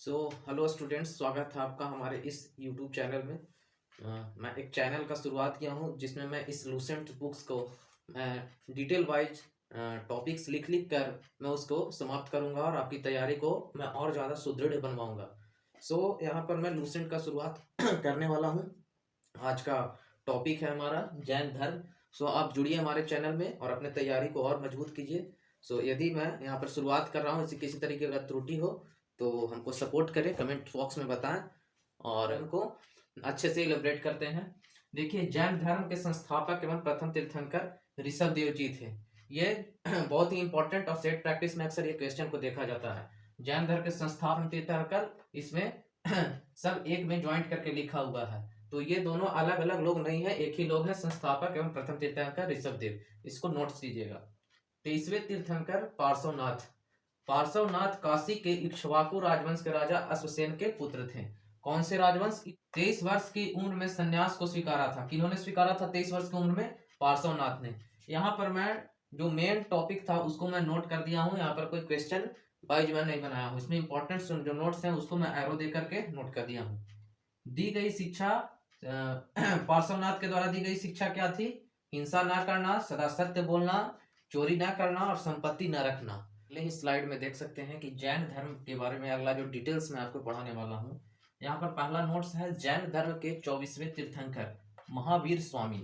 Hello students, स्वागत है आपका हमारे इस यूट्यूब चैनल में। मैं एक चैनल का शुरुआत किया हूं जिसमें मैं इस लूसेंट बुक्स को डिटेल वाइज टॉपिक्स लिख लिख कर मैं उसको समाप्त करूंगा और आपकी तैयारी को मैं और ज़्यादा सुदृढ़ बनवाऊंगा। यहाँ पर मैं लूसेंट का शुरुआत करने वाला हूं। आज का टॉपिक है हमारा जैन धर्म। आप जुड़िए हमारे चैनल में और अपने तैयारी को और मजबूत कीजिए। यदि मैं यहाँ पर शुरुआत कर रहा हूँ इसी किसी तरीके का त्रुटि हो तो हमको सपोर्ट करें, कमेंट बॉक्स में बताएं और हमको अच्छे से इलेबरेट करते हैं। देखिए, जैन धर्म के संस्थापक एवं प्रथम तीर्थंकर ऋषभ देव जी थे। ये बहुत ही इंपॉर्टेंट और सेट प्रैक्टिस में अक्सर ये क्वेश्चन को देखा जाता है। जैन धर्म के संस्थापक तीर्थंकर, इसमें सब एक में ज्वाइंट करके लिखा हुआ है, तो ये दोनों अलग अलग लोग नहीं है, एक ही लोग है, संस्थापक एवं प्रथम तीर्थंकर ऋषभ देव। इसको नोट्स दीजिएगा। 23वें तीर्थंकर पार्श्वनाथ। पार्श्वनाथ काशी के इक्ष्वाकु राजवंश के राजा अश्वसेन के पुत्र थे। कौन से राजवंश? 23 वर्ष की उम्र में संन्यास को स्वीकारा था। किन्होंने स्वीकारा था 23 वर्ष की उम्र में? पार्श्वनाथ ने। यहाँ पर मैं जो मेन टॉपिक था उसको मैं नोट कर दिया हूँ। यहाँ पर कोई क्वेश्चन वाइज मैं नहीं बनाया हूँ। इसमें इंपॉर्टेंट जो नोट्स हैं उसको मैं एरो दे करके नोट कर दिया हूँ। दी गई शिक्षा, पार्श्वनाथ के द्वारा दी गई शिक्षा क्या थी? हिंसा ना करना, सदा सत्य बोलना, चोरी ना करना और संपत्ति न रखना। अगले स्लाइड में देख सकते हैं कि जैन धर्म के बारे में अगला जो डिटेल्स मैं आपको पढ़ाने वाला हूँ। यहाँ पर पहला नोट्स है जैन धर्म के 24वें तीर्थंकर महावीर स्वामी।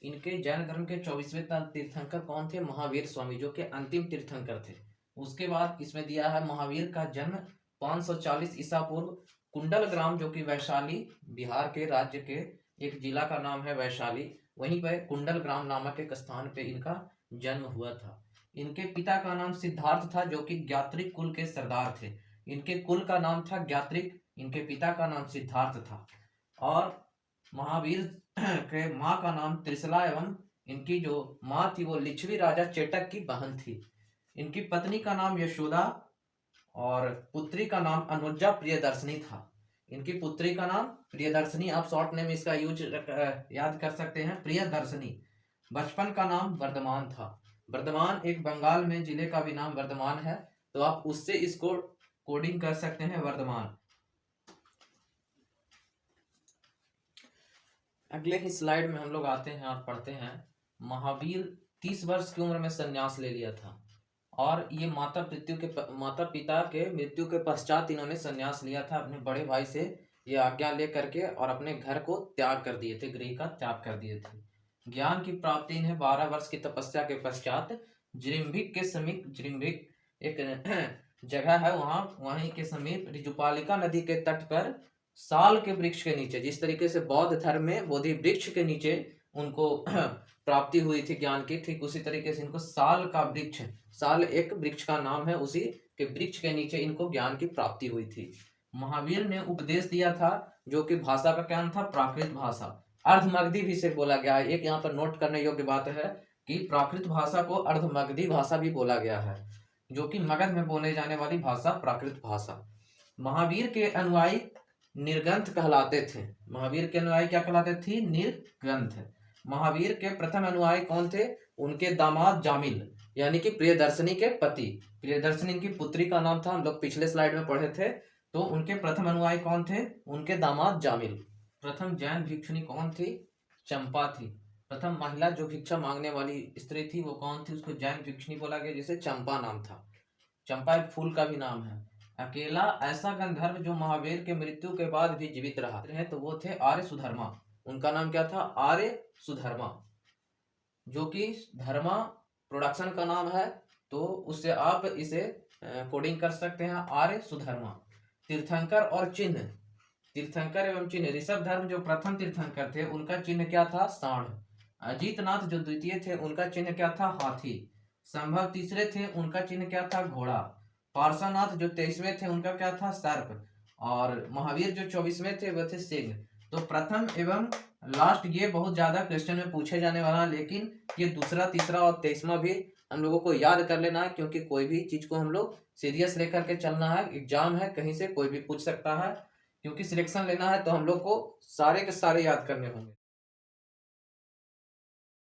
इनके जैन धर्म के 24वें तीर्थंकर कौन थे? महावीर स्वामी, जो कि अंतिम तीर्थंकर थे। उसके बाद इसमें दिया है महावीर का जन्म 540 ईसा पूर्व कुंडल ग्राम, जो कि वैशाली बिहार के राज्य के एक जिला का नाम है वैशाली, वहीं पर कुंडल ग्राम नामक एक स्थान पे इनका जन्म हुआ था। इनके पिता का नाम सिद्धार्थ था, जो कि ज्ञात्रिक कुल के सरदार थे। इनके कुल का नाम था ज्ञात्रिक, इनके पिता का नाम सिद्धार्थ था। और महावीर के माँ का नाम त्रिशला एवं इनकी जो माँ थी वो लिच्छवी राजा चेटक की बहन थी। इनकी पत्नी का नाम यशोदा और पुत्री का नाम अनुजा प्रियदर्शनी था। इनकी पुत्री का नाम प्रियदर्शनी, आप शॉर्ट नेम इसका यूज याद कर सकते हैं, प्रियदर्शनी। बचपन का नाम वर्धमान था। वर्धमान एक बंगाल में जिले का भी नाम वर्धमान है, तो आप उससे इसको कोडिंग कर सकते हैं, वर्धमान। अगले ही स्लाइड में हम लोग आते हैं और पढ़ते हैं महावीर 30 वर्ष की उम्र में संन्यास ले लिया था और ये माता पिता के मृत्यु के पश्चात इन्होंने संन्यास लिया था। अपने बड़े भाई से ये आज्ञा ले करके और अपने घर को त्याग कर दिए थे, गृह का त्याग कर दिए थे। ज्ञान की प्राप्ति इन्हें 12 वर्ष की तपस्या के पश्चात जिरिम्भिक के समीप, जिरिम्भिक एक जगह है वहीं के समीप ऋजुपालिका नदी के तट पर साल के वृक्ष के नीचे, जिस तरीके से बौद्ध धर्म में बोधि वृक्ष के नीचे उनको प्राप्ति हुई थी ज्ञान की, ठीक उसी तरीके से इनको साल का वृक्ष, साल एक वृक्ष का नाम है, उसी के वृक्ष के नीचे इनको ज्ञान की प्राप्ति हुई थी। महावीर ने उपदेश दिया था, जो कि भाषा का क्या था? प्राकृत भाषा। अर्धमगधी भी से बोला गया है। एक यहाँ पर नोट करने योग्य बात है कि प्राकृत भाषा को अर्धमगधी भाषा भी बोला गया है, जो कि मगध में बोले जाने वाली भाषा प्राकृत भाषा। महावीर के अनुयायी निर्ग्रंथ कहलाते थे। महावीर के अनुयायी क्या कहलाते थे? निर्ग्रंथ। महावीर के प्रथम अनुयायी कौन थे? उनके दामाद जामिल, यानी कि प्रियदर्शनी के पति। प्रियदर्शनी इनकी पुत्री का नाम था, हम लोग पिछले स्लाइड में पढ़े थे। तो उनके प्रथम अनुयायी कौन थे? उनके दामाद जामिल। प्रथम जैन भिक्षुणी कौन थी? चंपा थी। प्रथम महिला जो भिक्षा मांगने वाली स्त्री थी वो कौन थी? उसको जैन भिक्षुणी बोला गया, जिसे चंपा नाम था। चंपा एक फूल का भी नाम है। अकेला ऐसा गंधर्व जो महावीर के मृत्यु के बाद भी जीवित रहा तो वो थे आर्य सुधर्मा। उनका नाम क्या था? आर्य सुधर्मा, जो कि धर्मा प्रोडक्शन का नाम है, तो उससे आप इसे कोडिंग कर सकते हैं, आर्य सुधर्मा। तीर्थंकर और चिन्ह, तीर्थंकर एवं चिन्ह। ऋषभ धर्म जो प्रथम तीर्थंकर थे उनका चिन्ह क्या था? सांड। अजीतनाथ जो द्वितीय थे उनका चिन्ह क्या था? हाथी। संभव तीसरे थे, उनका चिन्ह क्या था? घोड़ा। पार्श्वनाथ जो 23वें थे उनका क्या था? सर्प। और महावीर जो 24वें थे वह थे सिंह। तो प्रथम एवं लास्ट ये बहुत ज्यादा क्वेश्चन में पूछे जाने वाला, लेकिन ये दूसरा, तीसरा और 23वां भी हम लोगों को याद कर लेना है, क्योंकि कोई भी चीज को हम लोग सीरियस लेकर के चलना है। एग्जाम है, कहीं से कोई भी पूछ सकता है, क्योंकि सिलेक्शन लेना है तो हम लोग को सारे के सारे याद करने होंगे।